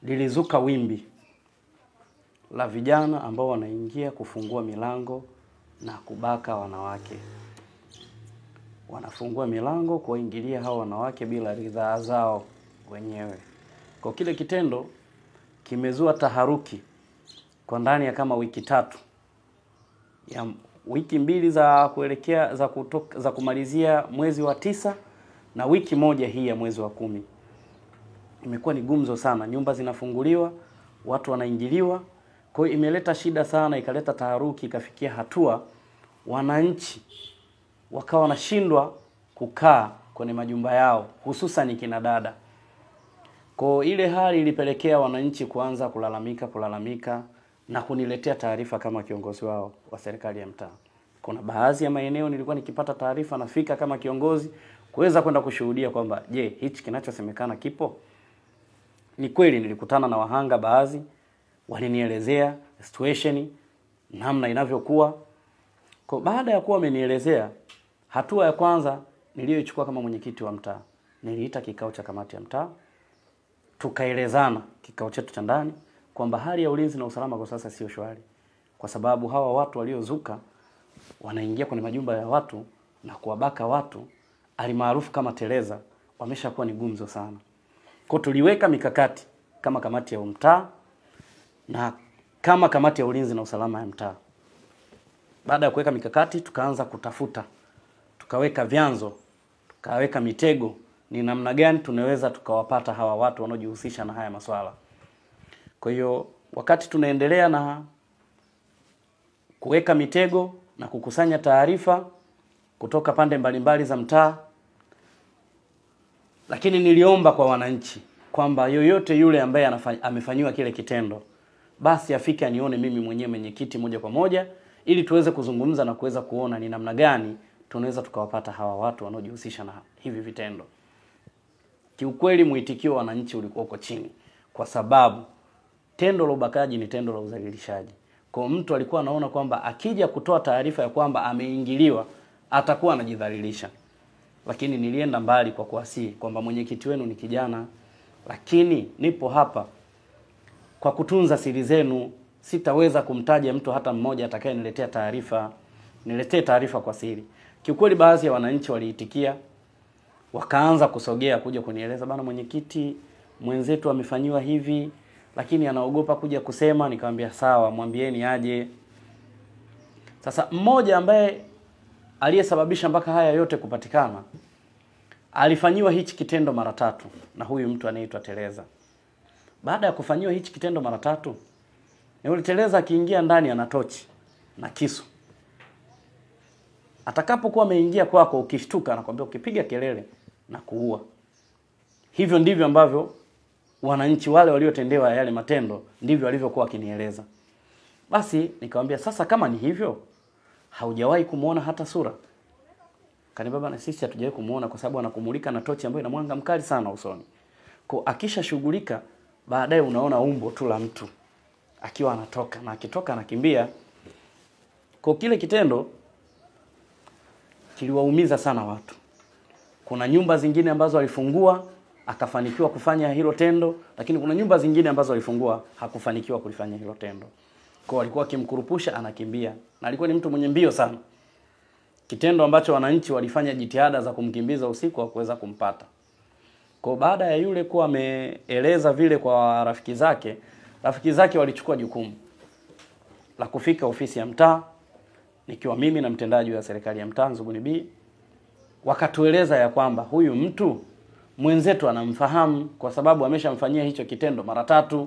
lilizuka wimbi la vijana ambao wanaingia kufungua milango na kubaka wanawake. Wanafungua milango kuingilia hao wanawake bila ridhaa zao wenyewe. Kwa kile kitendo kimezua taharuki kwa ndani ya kama wiki 3. Ya wiki 2 za kuelekea za kumalizia mwezi wa 9 na wiki 1 hii ya mwezi wa 10. Imekuwa ni gumzo sana, nyumba zinafunguliwa, watu wanaingiliwa. Kwa hiyo imeleta shida sana, ikaleta taharuki, ikafikia hatua wananchi wakawa wanashindwa kukaa kwenye majumba yao, hususan kina dada. Kwa ile hali ilipelekea wananchi kuanza kulalamika na kuniletea taarifa kama kiongozi wao wa serikali ya mtaa. Kuna baadhi ya maeneo nilikuwa nikipata taarifa nafika kama kiongozi kuweza kwenda kushuhudia kwamba je, hichi kinachosemekana kipo? Ni kweli nilikutana na wahanga baadhi, walinielezea situation namna inavyokuwa. Kwa baada ya kuwa wamenielezea, hatua ya kwanza niliyochukua kama mwenyekiti wa mtaa, niliita kikao cha kamati ya mtaa. Tukaelezana kikao chetu cha ndani kwamba hali ya ulinzi na usalama kwa sasa sio shwari, kwa sababu hawa watu waliozuka wanaingia kwenye majumba ya watu na kuwabaka watu alimaarufu kama teleza, wameshakuwa ni gumzo sana. Kwa tuliweka mikakati kama kamati ya mtaa na kama kamati ya ulinzi na usalama ya mtaa. Baada ya kuweka mikakati tukaanza kutafuta, tukaweka vyanzo, tukaweka mitego, ni namna gani tunaweza tukawapata hawa watu wanaojihusisha na haya masuala. Kwa hiyo wakati tunaendelea na kuweka mitego na kukusanya taarifa kutoka pande mbalimbali za mtaa, lakini niliomba kwa wananchi kwamba yoyote yule ambaye amefanywa kile kitendo basi afike anione mimi mwenyewe mwenyekiti moja kwa moja, ili tuweze kuzungumza na kuweza kuona ni namna gani tunaweza tukawapata hawa watu wanaojihusisha na hivi vitendo. Kiukweli muitikio wa wananchi ulikuwa uko chini, kwa sababu tendo la ubakaji ni tendo la udhalilishaji. Kwa mtu alikuwa anaona kwamba akija kutoa taarifa ya kwamba ameingiliwa atakuwa anajidhalilisha. Lakini nilienda mbali kwa kuasihi kwamba mwenyekiti wenu ni kijana, lakini nipo hapa kwa kutunza siri zenu, sitaweza kumtaja mtu hata mmoja atakayeniletea taarifa, niletee taarifa kwa siri. Kiukweli baadhi ya wananchi waliitikia, wakaanza kusogea kuja kunieleza, bana mwenyekiti, mwenzetu amefanywa hivi lakini anaogopa kuja kusema. Nikamwambia sawa, mwambieni aje. Sasa mmoja ambaye aliyesababisha mpaka haya yote kupatikana alifanywa hichi kitendo mara 3 na huyu mtu anaitwa Teleza. Baada ya kufanywa hichi kitendo mara 3, yule Teleza akiingia ndani ana tochi na kisu. Atakapokuwa ameingia kwako ukishtuka anakuambia ukipiga kelele na kuua. Hivyo ndivyo ambavyo wananchi wale waliotendewa yale matendo ndivyo walivyokuwa wakinieleza. Basi nikamwambia sasa kama ni hivyo, haujawahi kumuona hata sura? Kaniambia bana, sisi hatujawahi kumuona kwa sababu anakumulika na tochi ambayo ina mwanga mkali sana usoni. Kwa akisha shughulika baadaye unaona umbo tu la mtu akiwa anatoka, na akitoka anakimbia. Kwa kile kitendo kiliwaumiza sana watu. Kuna nyumba zingine ambazo alifungua akafanikiwa kufanya hilo tendo, lakini kuna nyumba zingine ambazo alifungua hakufanikiwa kulifanya hilo tendo. Kwa alikuwa akimkurupusha anakimbia, na alikuwa ni mtu mwenye mbio sana. Kitendo ambacho wananchi walifanya jitihada za kumkimbiza usiku wa kuweza kumpata. Kwa baada ya yule kuwa ameeleza vile kwa rafiki zake walichukua jukumu la kufika ofisi ya mtaa, nikiwa mimi na mtendaji wa serikali ya mtaa Nzuguni B. Wakatueleza ya kwamba huyu mtu mwenzetu anamfahamu kwa sababu ameshamfanyia hicho kitendo mara 3,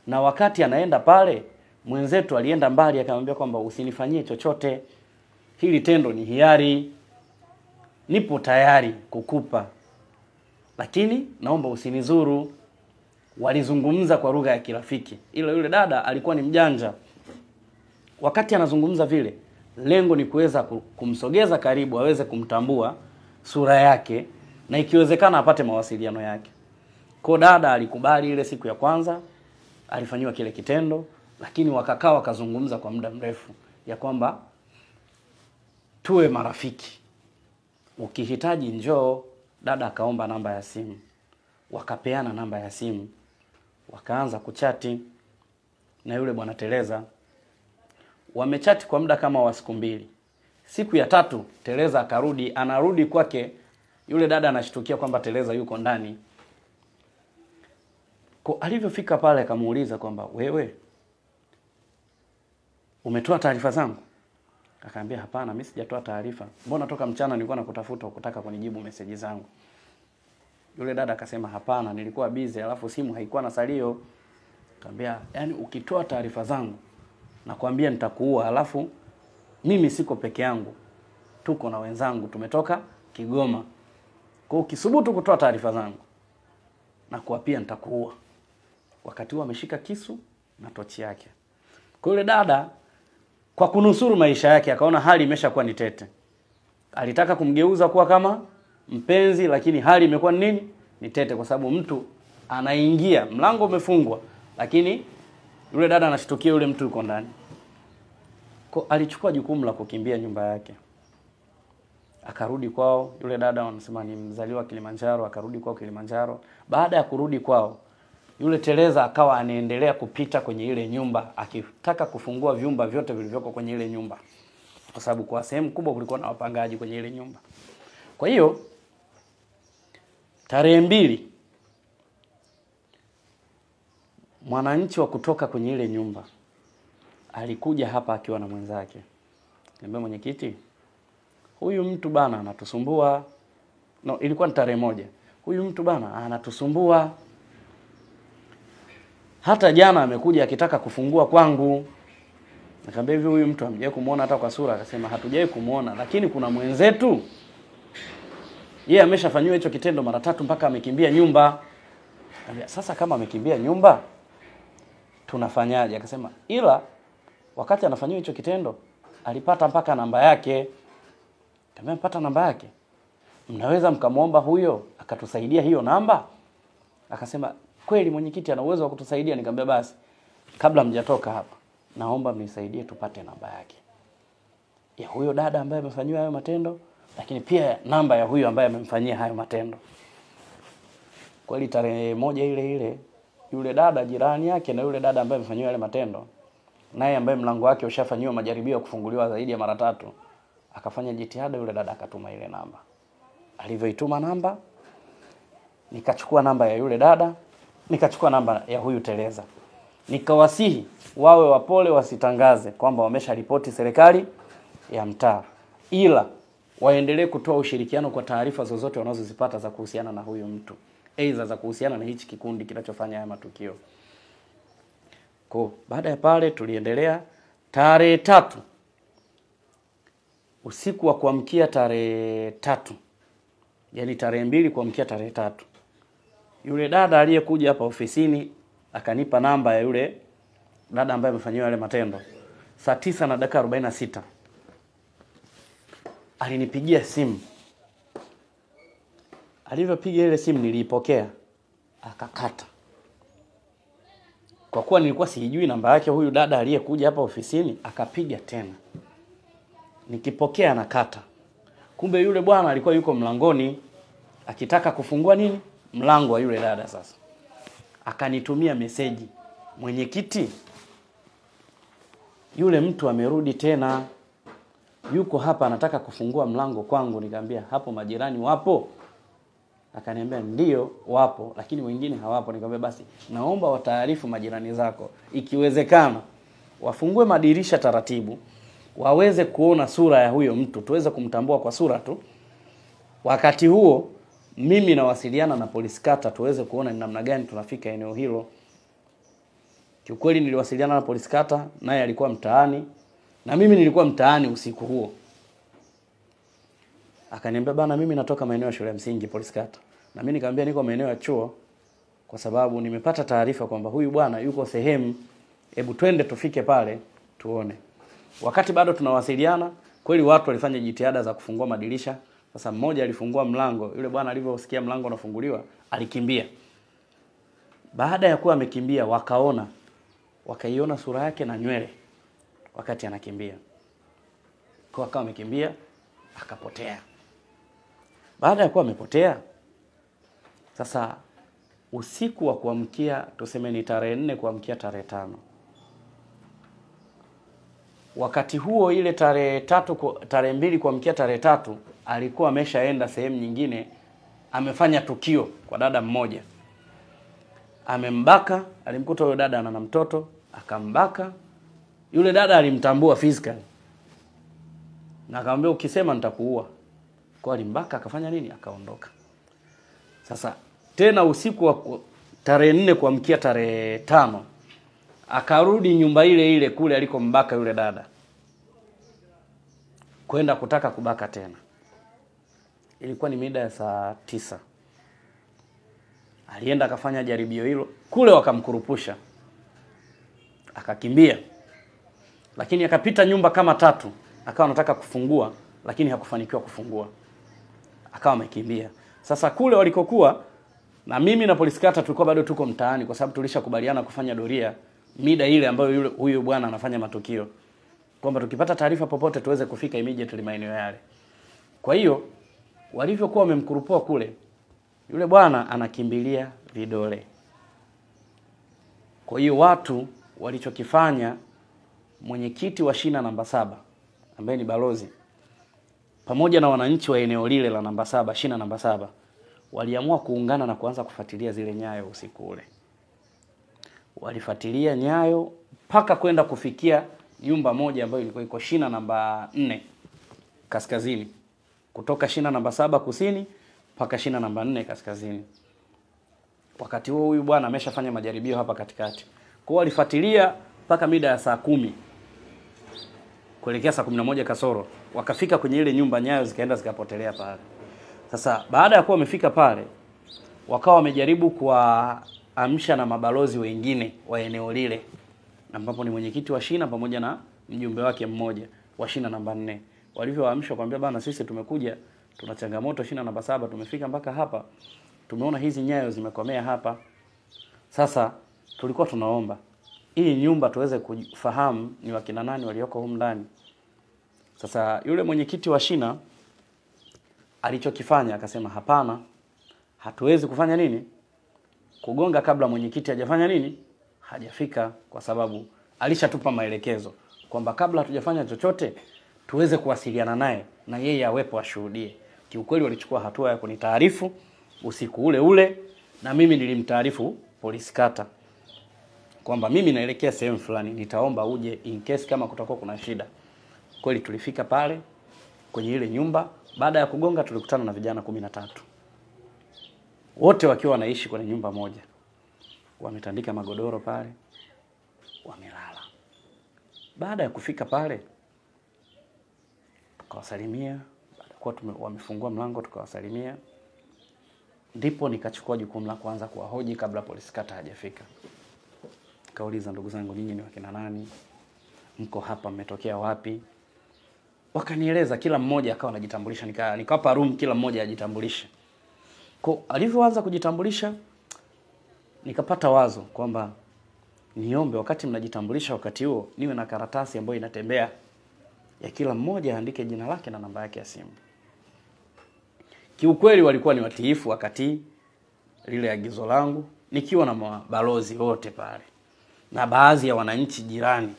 na wakati anaenda pale mwenzetu alienda mbali akamwambia kwamba usinifanyie chochote, hili tendo ni hiari, nipo tayari kukupa, lakini naomba usinizuru. Walizungumza kwa lugha ya kirafiki, ila yule dada alikuwa ni mjanja. Wakati anazungumza vile, lengo ni kuweza kumsogeza karibu aweze kumtambua sura yake na ikiwezekana apate mawasiliano yake. Kwa dada alikubali ile siku ya kwanza alifanywa kile kitendo, lakini wakakaa wakazungumza kwa muda mrefu ya kwamba tuwe marafiki, ukihitaji njoo. Dada akaomba namba ya simu, wakapeana namba ya simu. wakaanza kuchati na yule bwana Tereza. Wamechati kwa muda kama wa siku 2. Siku ya 3 Tereza akarudi, anarudi kwake, yule dada anashtukia kwamba Tereza yuko ndani. Kwa alivyofika pale akamuuliza kwamba wewe umetoa taarifa zangu? Akaambia hapana, mimi sijatoa taarifa. Mbona toka mchana nilikuwa nakutafuta ukutaka kunijibu message zangu? Yule dada akasema hapana, nilikuwa busy, alafu simu haikuwa na salio. Akaambia yani ukitoa taarifa zangu nakwambia nitakuua, alafu mimi siko peke yangu, tuko na wenzangu, tumetoka Kigoma. Kwa ukisubutu kutoa taarifa zangu na kuapia nitakuua. Wakati huo ameshika kisu na tochi yake. Kwa yule dada kwa kunusuru maisha yake akaona hali imeshakuwa ni tete. Alitaka kumgeuza kuwa kama mpenzi, lakini hali imekuwa nini? Ni tete, kwa sababu mtu anaingia, mlango umefungwa, lakini yule dada anashtukia yule mtu yuko ndani. Kwa alichukua jukumu la kukimbia nyumba yake. Akarudi kwao. Yule dada wanasema ni mzaliwa Kilimanjaro, akarudi kwao Kilimanjaro. Baada ya kurudi kwao, yule Tereza akawa anaendelea kupita kwenye ile nyumba akitaka kufungua vyumba vyote vilivyoko kwenye ile nyumba, kwa sababu kwa sehemu kubwa kulikuwa na wapangaji kwenye ile nyumba. Kwa hiyo tarehe 2 mwananchi wa kutoka kwenye ile nyumba alikuja hapa akiwa na mwenzake. Niambia mwenyekiti, huyu mtu bana anatusumbua. No, ilikuwa ni tarehe 1. Huyu mtu bana anatusumbua. Hata jana amekuja akitaka kufungua kwangu. Nikamwambia hivi huyu mtu hamjawahi kumuona hata kwa sura? Akasema hatujawahi kumuona, lakini kuna mwenzetu yeye ameshafanywa hicho kitendo mara 3 mpaka amekimbia nyumba. Nikamwambia sasa kama amekimbia nyumba tunafanyaje? Akasema ila wakati anafanywa hicho kitendo alipata mpaka namba yake. Nikamwambia mpata namba yake? Mnaweza mkamwomba huyo akatusaidia hiyo namba? Akasema kweli mwenyekiti ana uwezo wa kutusaidia. Nikamwambia basi kabla mjatoka hapa naomba mnisaidie tupate namba yake ya huyo dada ambaye amefanywa hayo matendo, lakini pia namba ya huyo ambaye amemfanyia hayo matendo. Kweli tarehe 1 ile ile yule dada jirani yake na yule dada ambaye amefanywa yale matendo, naye ambaye mlango wake ushafanywa majaribio ya kufunguliwa zaidi ya mara 3, akafanya jitihada, yule dada akatuma ile namba. Alivyoituma namba, nikachukua namba ya yule dada, nikachukua namba ya huyu Tereza. Nikawasihi wawe wapole, wasitangaze kwamba wamesha ripoti serikali ya mtaa, ila waendelee kutoa ushirikiano kwa taarifa zozote wanazozipata za kuhusiana na huyu mtu, aidha za kuhusiana na hichi kikundi kinachofanya haya matukio. Kwa baada ya pale tuliendelea tarehe 3 usiku wa kuamkia tarehe 3, yani tarehe 2 kuamkia tarehe 3, yule dada aliyekuja hapa ofisini akanipa namba ya yule dada ambaye amefanywa yale matendo. Saa 9:46 alinipigia simu. Alivyopiga ile simu niliipokea, akakata. Kwa kuwa nilikuwa sijui namba yake huyu dada aliyekuja hapa ofisini, akapiga tena. Nikipokea nakata. Kumbe yule bwana alikuwa yuko mlangoni akitaka kufungua nini? Mlango wa yule dada. Sasa akanitumia meseji, mwenyekiti, yule mtu amerudi tena, yuko hapa anataka kufungua mlango kwangu. Nikamwambia hapo majirani wapo? Akaniambia ndio wapo, lakini wengine hawapo. Nikamwambia basi naomba wataarifu majirani zako, ikiwezekana wafungue madirisha taratibu, waweze kuona sura ya huyo mtu, tuweze kumtambua kwa sura tu. Wakati huo mimi nawasiliana na polisi kata tuweze kuona ni namna gani tunafika eneo hilo. Kiukweli niliwasiliana na polisi kata, naye alikuwa mtaani na mimi nilikuwa mtaani usiku huo. Akaniambia bana mimi natoka maeneo ya shule ya msingi polisi kata. Na mimi nikamwambia niko maeneo ya chuo kwa sababu nimepata taarifa kwamba huyu bwana yuko sehemu, hebu twende tufike pale tuone. Wakati bado tunawasiliana, kweli watu walifanya jitihada za kufungua madirisha. Sasa mmoja alifungua mlango, yule bwana alivyosikia mlango unafunguliwa, alikimbia. Baada ya kuwa amekimbia, wakaiona sura yake na nywele wakati anakimbia. Kwa akawa amekimbia, akapotea. Baada ya kuwa amepotea, sasa usiku wa kuamkia, tuseme ni tarehe 4 kuamkia tarehe 5. Wakati huo ile tarehe 2 kuamkia tarehe 3 alikuwa ameshaenda sehemu nyingine, amefanya tukio kwa dada mmoja. Amembaka, alimkuta yule dada ana mtoto, akambaka. Yule dada alimtambua physically. Na akamwambia ukisema nitakuua. Kwa alimbaka, akafanya nini? Akaondoka. Sasa tena usiku wa tarehe 4 kuamkia tarehe 5 akarudi nyumba ile ile kule alikombaka yule dada, kwenda kutaka kubaka tena. Ilikuwa ni mida ya saa 9. Alienda akafanya jaribio hilo kule, wakamkurupusha, akakimbia. Lakini akapita nyumba kama 3, akawa anataka kufungua, lakini hakufanikiwa kufungua, akawa amekimbia. Sasa kule walikokuwa, na mimi na polisi kata tulikuwa bado tuko mtaani, kwa sababu tulishakubaliana kufanya doria mida ile ambayo huyo bwana anafanya matukio, kwamba tukipata taarifa popote tuweze kufika immediately maeneo yale. Kwa hiyo walivyokuwa wamemkurupua kule, yule bwana anakimbilia vidole. Kwa hiyo watu walichokifanya, mwenyekiti wa shina namba 7 ambaye ni balozi pamoja na wananchi wa eneo lile la namba 7, shina namba 7, waliamua kuungana na kuanza kufuatilia zile nyayo usiku ule. Walifuatilia nyayo mpaka kwenda kufikia nyumba moja ambayo ilikuwa iko shina namba 4 kaskazini, kutoka shina namba 7 kusini mpaka shina namba 4 kaskazini. Wakati huo huyu bwana ameshafanya majaribio hapa katikati. Kwa hiyo walifuatilia mpaka mida ya saa 10 kuelekea saa 11 kasoro, wakafika kwenye ile nyumba, nyayo zikaenda zikapotelea pale. Sasa baada ya kuwa wamefika pale, wakawa wamejaribu kuamsha na mabalozi wengine wa eneo lile, ambapo ni mwenyekiti wa shina pamoja na mjumbe wake mmoja wa shina namba 4. Walivyoamshwa kwambia, bana, sisi tumekuja, tuna changamoto shina namba 7, tumefika mpaka hapa, tumeona hizi nyayo zimekomea hapa. Sasa tulikuwa tunaomba hii nyumba tuweze kufahamu ni wakina nani walioko humu ndani. Sasa yule mwenyekiti wa shina alichokifanya akasema, hapana, hatuwezi kufanya nini, kugonga kabla mwenyekiti hajafanya nini, hajafika, kwa sababu alishatupa maelekezo kwamba kabla hatujafanya chochote tuweze kuwasiliana naye na yeye awepo ashuhudie. Kiukweli walichukua hatua ya kunitaarifu usiku ule ule, na mimi nilimtaarifu polisi kata kwamba mimi naelekea sehemu fulani, nitaomba uje in case kama kutakuwa kuna shida. Kweli tulifika pale kwenye ile nyumba. Baada ya kugonga tulikutana na vijana 13. Wote wakiwa wanaishi kwenye nyumba moja. Wametandika magodoro pale, wamelala. Baada ya kufika pale, tukawasalimia. Baada kwa wamefungua mlango, tukawasalimia. Ndipo nikachukua jukumu la kwanza kuwahoji kabla polisi kata hajafika. Kauliza, ndugu zangu, nyinyi ni wakina nani? Mko hapa, mmetokea wapi? Wakanieleza, kila mmoja akawa anajitambulisha, nikawapa room kila mmoja ajitambulishe. Kwa alivyoanza kujitambulisha, nikapata wazo kwamba niombe wakati mnajitambulisha, wakati huo niwe na karatasi ambayo inatembea ya kila mmoja aandike jina lake na namba yake ya simu. Kiukweli walikuwa ni watiifu wakati lile agizo langu, nikiwa na mabalozi wote pale na baadhi ya wananchi jirani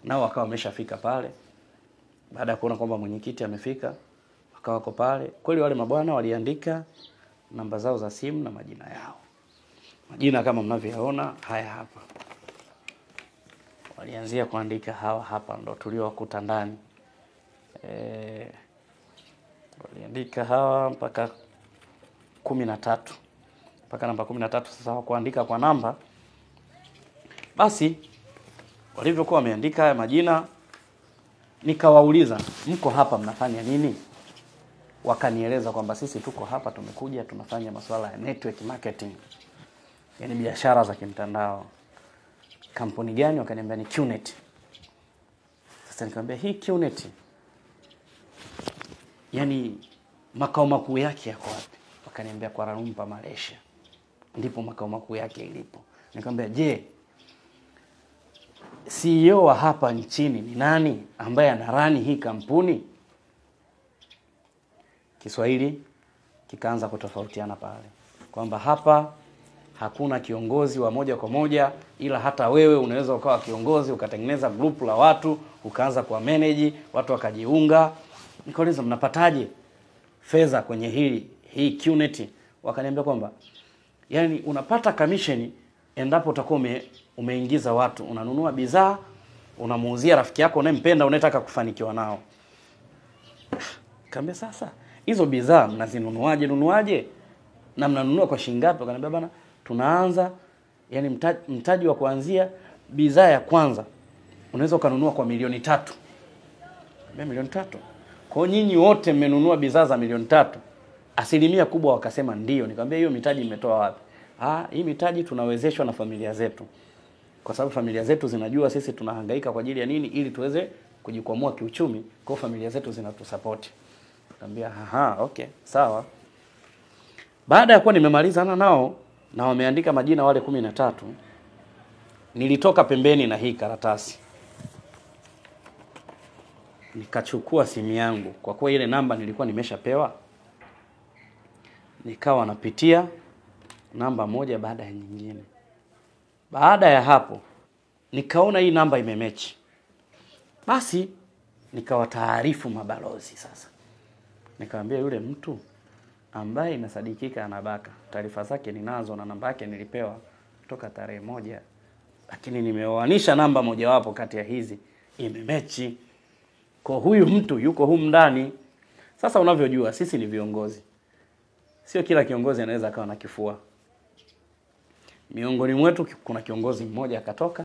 nao wakawa wameshafika pale. Baada ya kuona kwamba mwenyekiti amefika, wakawa wako pale. Kweli wale mabwana waliandika namba zao za simu na majina yao. Majina kama mnavyoona haya hapa. Walianzia kuandika hawa hapa ndo tuliowakuta ndani. Waliandika hawa mpaka 13. Mpaka namba 13. Sasa hawakuandika kwa namba. Basi walivyokuwa wameandika haya majina, nikawauliza, mko hapa mnafanya nini? Wakanieleza kwamba sisi tuko hapa tumekuja tunafanya masuala ya network marketing, yani biashara za kimtandao. Kampuni gani? Wakaniambia ni QNet. Sasa nikamwambia, hii QNet yani makao makuu yake yako wapi? Wakaniambia Kuala Lumpur, Malaysia, ndipo makao makuu yake ilipo. Nikamwambia, je, CEO wa hapa nchini ni nani ambaye anarani hii kampuni? Kiswahili kikaanza kutofautiana pale kwamba hapa hakuna kiongozi wa moja kwa moja, ila hata wewe unaweza ukawa kiongozi, ukatengeneza group la watu, ukaanza kwa manage, watu wakajiunga. Nikauliza mnapataje fedha kwenye hii QNet? Wakaniambia kwamba yani unapata commission endapo utakuwa umeingiza watu, unanunua bidhaa, unamuuzia rafiki yako unayempenda, unataka kufanikiwa nao. Kaambia sasa hizo bidhaa mnazinunuaje na mnanunua kwa shilingi ngapi? Wakaniambia bana, tunaanza yani mtaji wa kuanzia bidhaa ya kwanza unaweza kununua kwa $3,000,000. $3,000,000. Kwa nyinyi wote mmenunua bidhaa za $3,000,000? Asilimia kubwa wakasema ndio. Nikamwambia hiyo mitaji imetoa wapi? Hii mitaji tunawezeshwa na familia zetu. Kwa sababu familia zetu zinajua sisi tunahangaika kwa ajili ya nini, ili tuweze kujikwamua kiuchumi, kwa familia zetu zinatusupport. Nikamwambia okay, sawa. Baada ya kuwa nimemalizana nao na wameandika majina wale 13, nilitoka pembeni na hii karatasi. Nikachukua simu yangu, kwa kuwa ile namba nilikuwa nimeshapewa. Nikawa napitia namba moja baada ya nyingine. Baada ya hapo nikaona hii namba imematch. Basi nikawataarifu mabalozi sasa. Nikamwambia yule mtu ambaye inasadikika anabaka, taarifa zake ninazo na namba yake nilipewa kutoka tarehe 1, lakini nimeoanisha namba mojawapo kati ya hizi imemechi. Kwa huyu mtu yuko humu ndani. Sasa unavyojua sisi ni viongozi. Sio kila kiongozi anaweza akawa na kifua. Miongoni mwetu kuna kiongozi mmoja akatoka